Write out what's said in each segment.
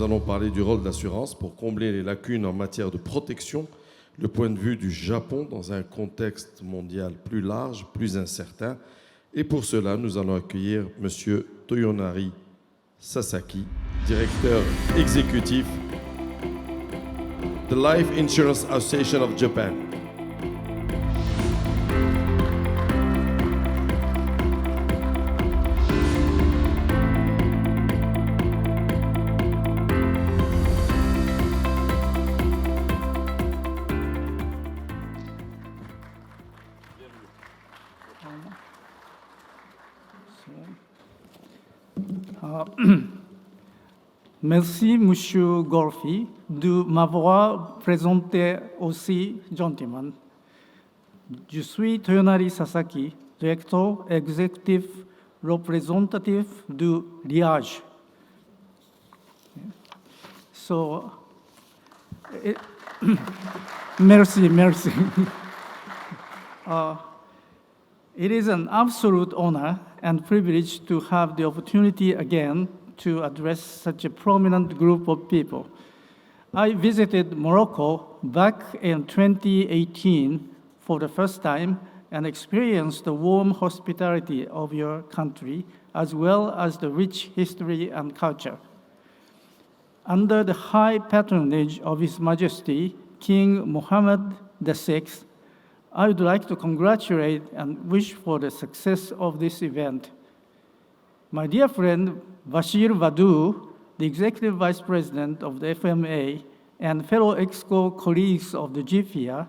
allons parler du rôle de l'assurance pour combler les lacunes en matière de protection, le point de vue du Japon dans un contexte mondial plus large, plus incertain. Et pour cela, nous allons accueillir M. Toyonari SASAKI, directeur exécutif de Life Insurance Association of Japan. Merci, Monsieur Golfi, de m'avoir présenté aussi gentiment. Je suis Toyonari Sasaki, directeur exécutif représentatif du LIAJ. Merci. It is an absolute honor and privilege to have the opportunity again to address such a prominent group of people. I visited Morocco back in 2018 for the first time and experienced the warm hospitality of your country, as well as the rich history and culture. Under the high patronage of His Majesty, King Mohammed VI, I would like to congratulate and wish for the success of this event. My dear friend, Bashir Vadou, the Executive Vice President of the FMA and fellow EXCO colleagues of the GFIA,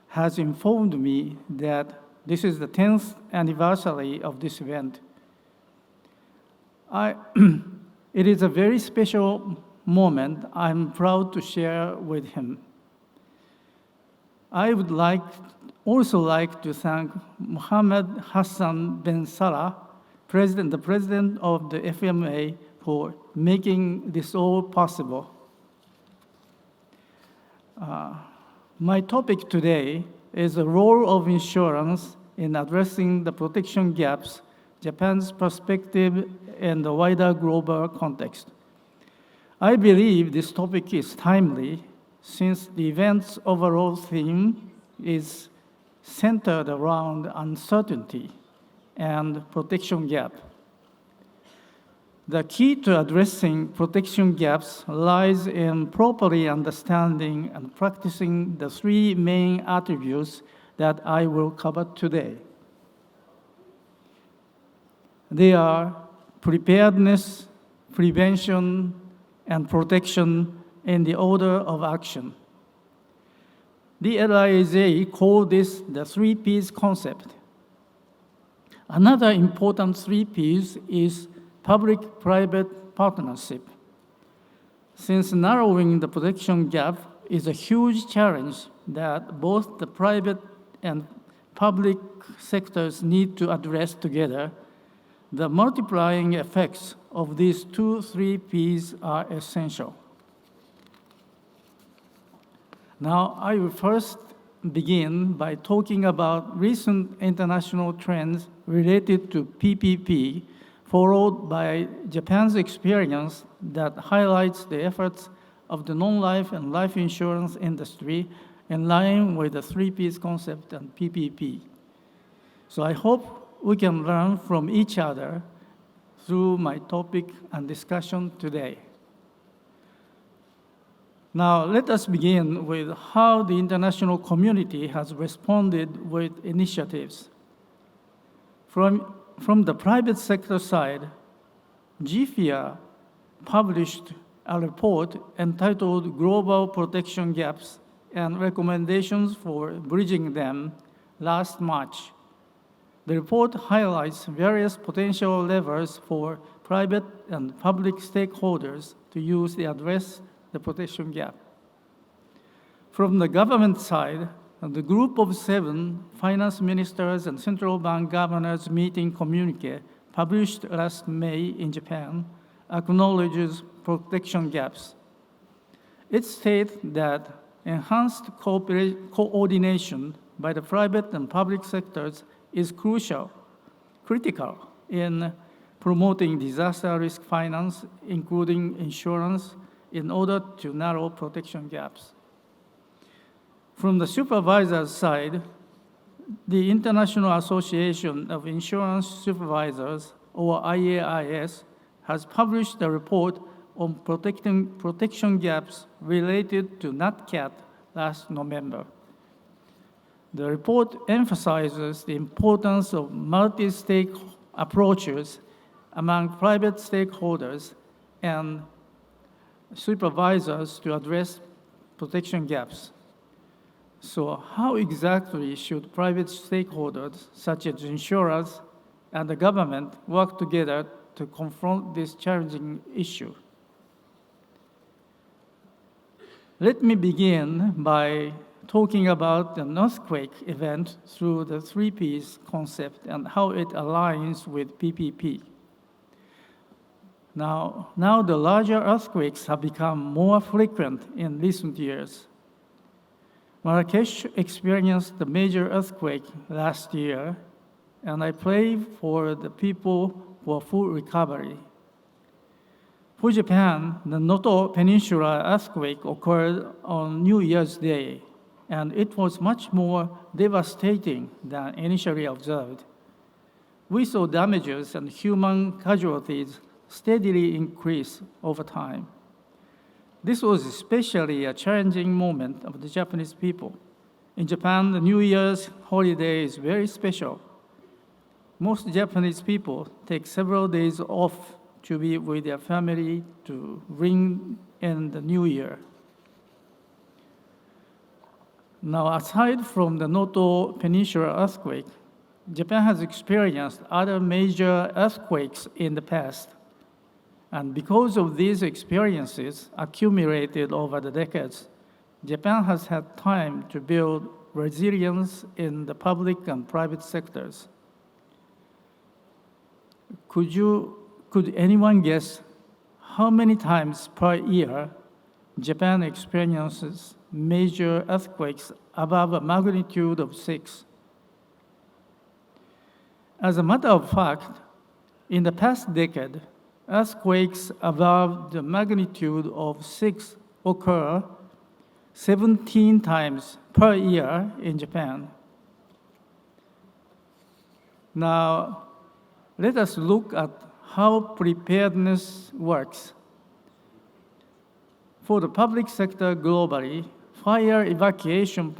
has informed me that this is the 10th anniversary of this event. It is a very special moment I'm proud to share with him. I would also like to thank Mohammed Hassan Ben Salah, the president of the FMA, for making this all possible. My topic today is the role of insurance in addressing the protection gaps, Japan's perspective in the wider global context. I believe this topic is timely since the event's overall theme is centered around uncertainty and protection gap. The key to addressing protection gaps lies in properly understanding and practicing the three main attributes that I will cover today. They are preparedness, prevention, and protection in the order of action. The LIAJ called this the 3 Ps concept. Another important 3 Ps is public-private partnership. Since narrowing the protection gap is a huge challenge that both the private and public sectors need to address together, the multiplying effects of these 3 Ps are essential. Now, I will first begin by talking about recent international trends related to PPP, followed by Japan's experience that highlights the efforts of the non-life and life insurance industry in line with the 3 Ps concept and PPP. So I hope we can learn from each other through my topic and discussion today. Now, let us begin with how the international community has responded with initiatives. From the private sector side, GFIA published a report entitled Global Protection Gaps and Recommendations for Bridging Them last March. The report highlights various potential levers for private and public stakeholders to use to address the protection gap. From the government side, the group of 7 finance ministers and central bank governors meeting communique published last May in Japan acknowledges protection gaps. It states that enhanced coordination by the private and public sectors is critical in promoting disaster risk finance, including insurance, in order to narrow protection gaps. From the supervisor's side, the International Association of Insurance Supervisors, or IAIS, has published a report on protection gaps related to Nat Cat last November. The report emphasizes the importance of multi-stake approaches among private stakeholders and supervisors to address protection gaps. So how exactly should private stakeholders, such as insurers and the government, work together to confront this challenging issue? Let me begin by talking about an earthquake event through the 3Ps concept and how it aligns with PPP. Now the larger earthquakes have become more frequent in recent years. Marrakesh experienced the major earthquake last year, and I pray for the people for full recovery. For Japan, the Noto Peninsula earthquake occurred on New Year's Day, and it was much more devastating than initially observed. We saw damages and human casualties steadily increase over time. This was especially a challenging moment of the Japanese people. In Japan, the New Year's holiday is very special. Most Japanese people take several days off to be with their family to ring in the new year. Now, aside from the Noto Peninsula earthquake, Japan has experienced other major earthquakes in the past. And because of these experiences accumulated over the decades, Japan has had time to build resilience in the public and private sectors. Could anyone guess how many times per year Japan experiences major earthquakes above a magnitude of 6? As a matter of fact, in the past decade, earthquakes above the magnitude of 6 occur 17 times per year in Japan. Now, let us look at how preparedness works. For the public sector globally, fire evacuation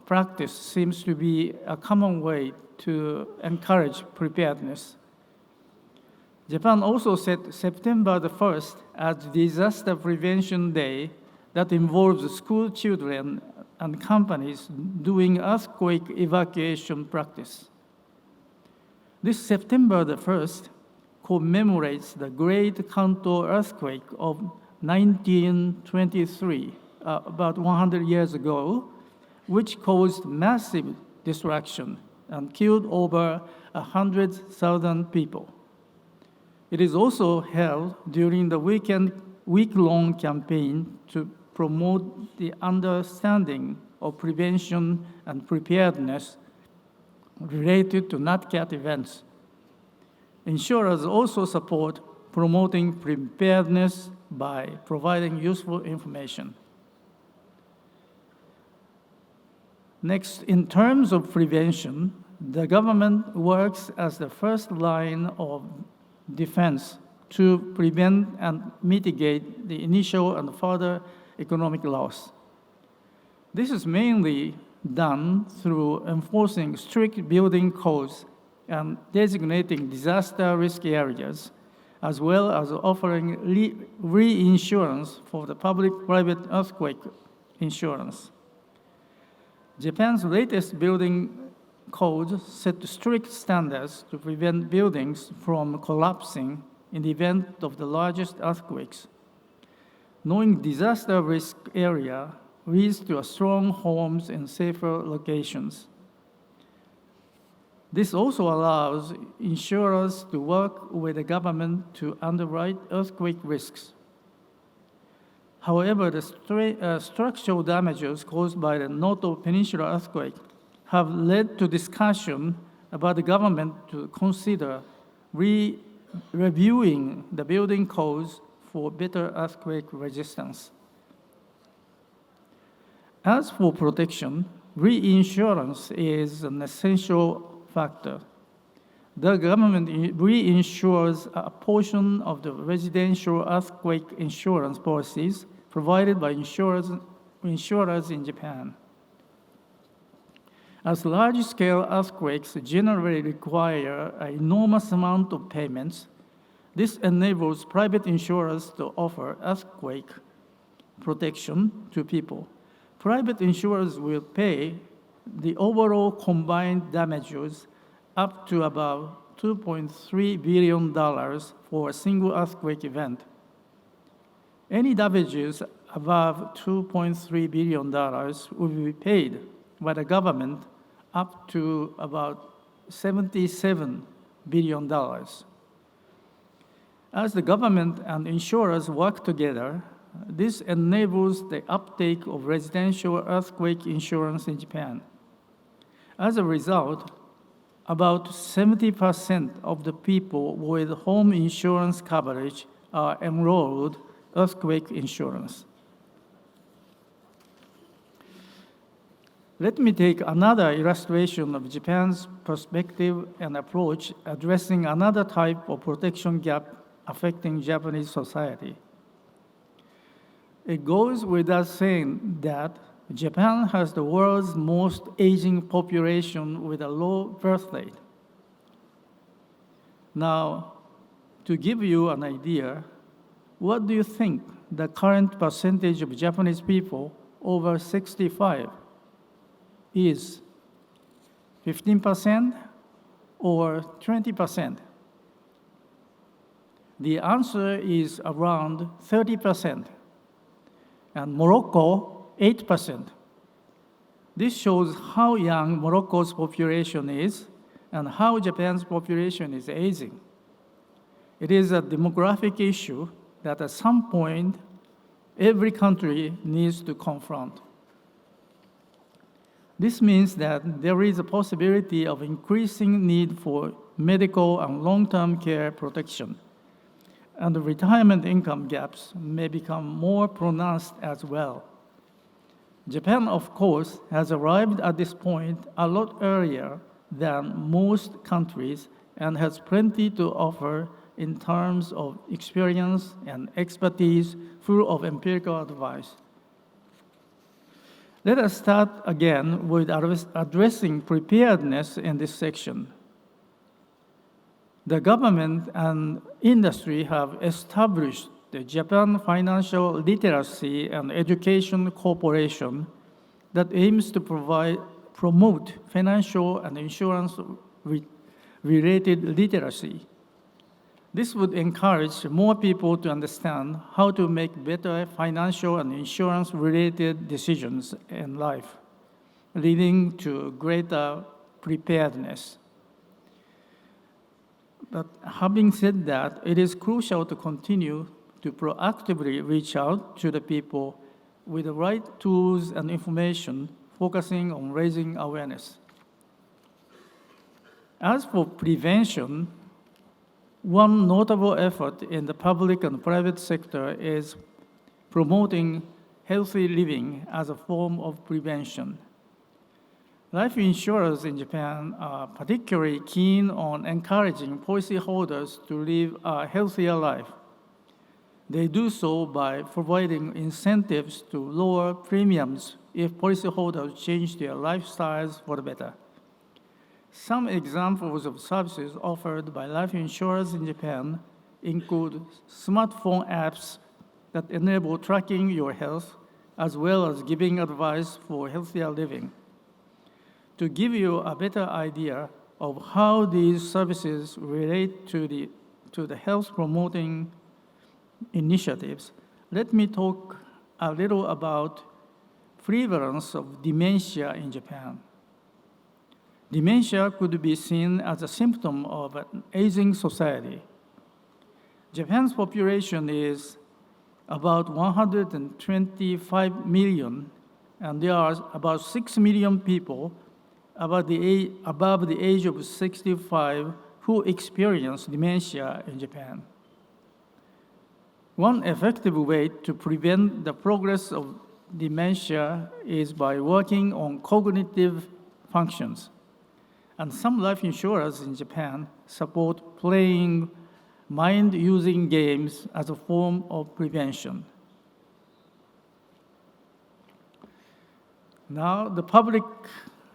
practice seems to be a common way to encourage preparedness. Japan also set September the 1st as Disaster Prevention Day that involves school children and companies doing earthquake evacuation practice. This September the 1st commemorates the Great Kanto earthquake of 1923, about 100 years ago, which caused massive destruction and killed over 100,000 people. It is also held during the week-long campaign to promote the understanding of prevention and preparedness related to Nat Cat events. Insurers also support promoting preparedness by providing useful information. Next, in terms of prevention, the government works as the first line of defense to prevent and mitigate the initial and further economic loss. This is mainly done through enforcing strict building codes and designating disaster risk areas, as well as offering reinsurance for the public-private earthquake insurance. Japan's latest building codes set strict standards to prevent buildings from collapsing in the event of the largest earthquakes. Knowing disaster risk area leads to strong homes in safer locations. This also allows insurers to work with the government to underwrite earthquake risks. However, the structural damages caused by the Noto Peninsula earthquake have led to discussion about the government to consider reviewing the building codes for better earthquake resistance. As for protection, reinsurance is an essential factor. The government reinsures a portion of the residential earthquake insurance policies provided by insurers in Japan. As large-scale earthquakes generally require an enormous amount of payments, this enables private insurers to offer earthquake protection to people. Private insurers will pay the overall combined damages up to about $2.3 billion for a single earthquake event. Any damages above $2.3 billion will be paid by the government up to about $77 billion. As the government and insurers work together, this enables the uptake of residential earthquake insurance in Japan. As a result, about 70% of the people with home insurance coverage are enrolled earthquake insurance. Let me take another illustration of Japan's perspective and approach addressing another type of protection gap affecting Japanese society. It goes without saying that Japan has the world's most aging population with a low birth rate. Now, to give you an idea, what do you think the current percentage of Japanese people over 65 is? 15% or 20%? The answer is around 30%, and Morocco, 8%. This shows how young Morocco's population is and how Japan's population is aging. It is a demographic issue that at some point every country needs to confront. This means that there is a possibility of increasing need for medical and long-term care protection, and the retirement income gaps may become more pronounced as well. Japan, of course, has arrived at this point a lot earlier than most countries and has plenty to offer in terms of experience and expertise full of empirical advice. Let us start again with addressing preparedness in this section. The government and industry have established the Japan Financial Literacy and Education Corporation that aims to promote financial and insurance-related literacy. This would encourage more people to understand how to make better financial and insurance-related decisions in life, leading to greater preparedness. But having said that, it is crucial to continue to proactively reach out to the people with the right tools and information, focusing on raising awareness. As for prevention, one notable effort in the public and private sector is promoting healthy living as a form of prevention. Life insurers in Japan are particularly keen on encouraging policyholders to live a healthier life. They do so by providing incentives to lower premiums if policyholders change their lifestyles for the better. Some examples of services offered by life insurers in Japan include smartphone apps that enable tracking your health, as well as giving advice for healthier living. To give you a better idea of how these services relate to the health-promoting initiatives, let me talk a little about prevalence of dementia in Japan. Dementia could be seen as a symptom of an aging society. Japan's population is about 125 million, and there are about 6 million people above the age of 65 who experience dementia in Japan. One effective way to prevent the progress of dementia is by working on cognitive functions. And some life insurers in Japan support playing mind-using games as a form of prevention. Now, the public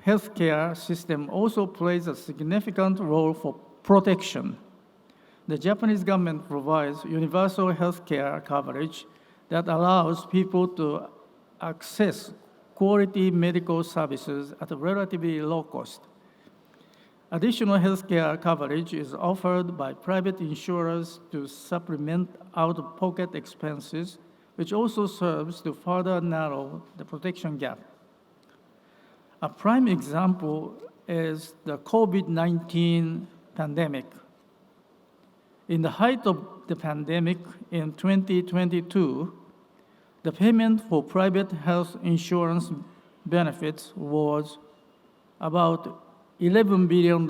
healthcare system also plays a significant role for protection. The Japanese government provides universal healthcare coverage that allows people to access quality medical services at a relatively low cost. Additional healthcare coverage is offered by private insurers to supplement out-of-pocket expenses, which also serves to further narrow the protection gap. A prime example is the COVID-19 pandemic. In the height of the pandemic in 2022, the payment for private health insurance benefits was about $11 billion.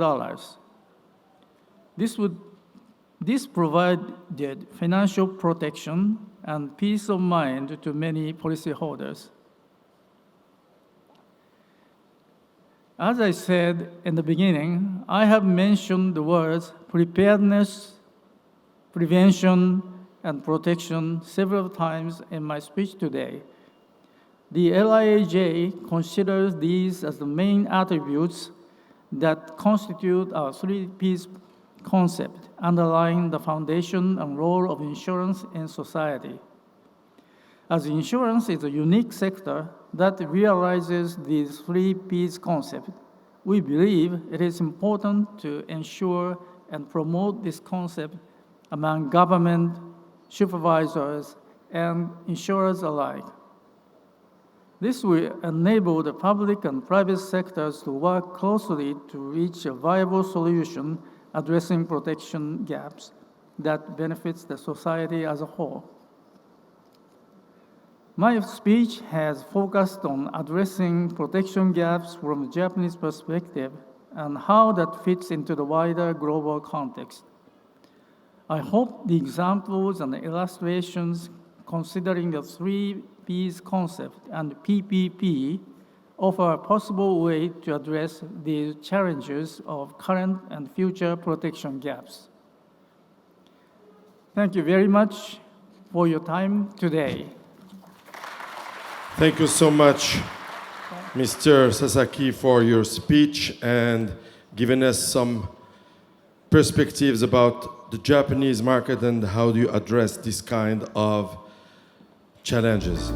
This provided financial protection and peace of mind to many policyholders. As I said in the beginning, I have mentioned the words preparedness, prevention, and protection several times in my speech today. The LIAJ considers these as the main attributes that constitute our 3Ps concept, underlying the foundation and role of insurance in society. As insurance is a unique sector that realizes these 3Ps concept, we believe it is important to ensure and promote this concept among government, supervisors, and insurers alike. This will enable the public and private sectors to work closely to reach a viable solution addressing protection gaps that benefits the society as a whole. My speech has focused on addressing protection gaps from a Japanese perspective and how that fits into the wider global context. I hope the examples and the illustrations considering the 3Ps concept and PPP offer a possible way to address the challenges of current and future protection gaps. Thank you very much for your time today. Thank you so much, Mr. Sasaki, for your speech and giving us some perspectives about the Japanese market and how do you address this kind of challenges.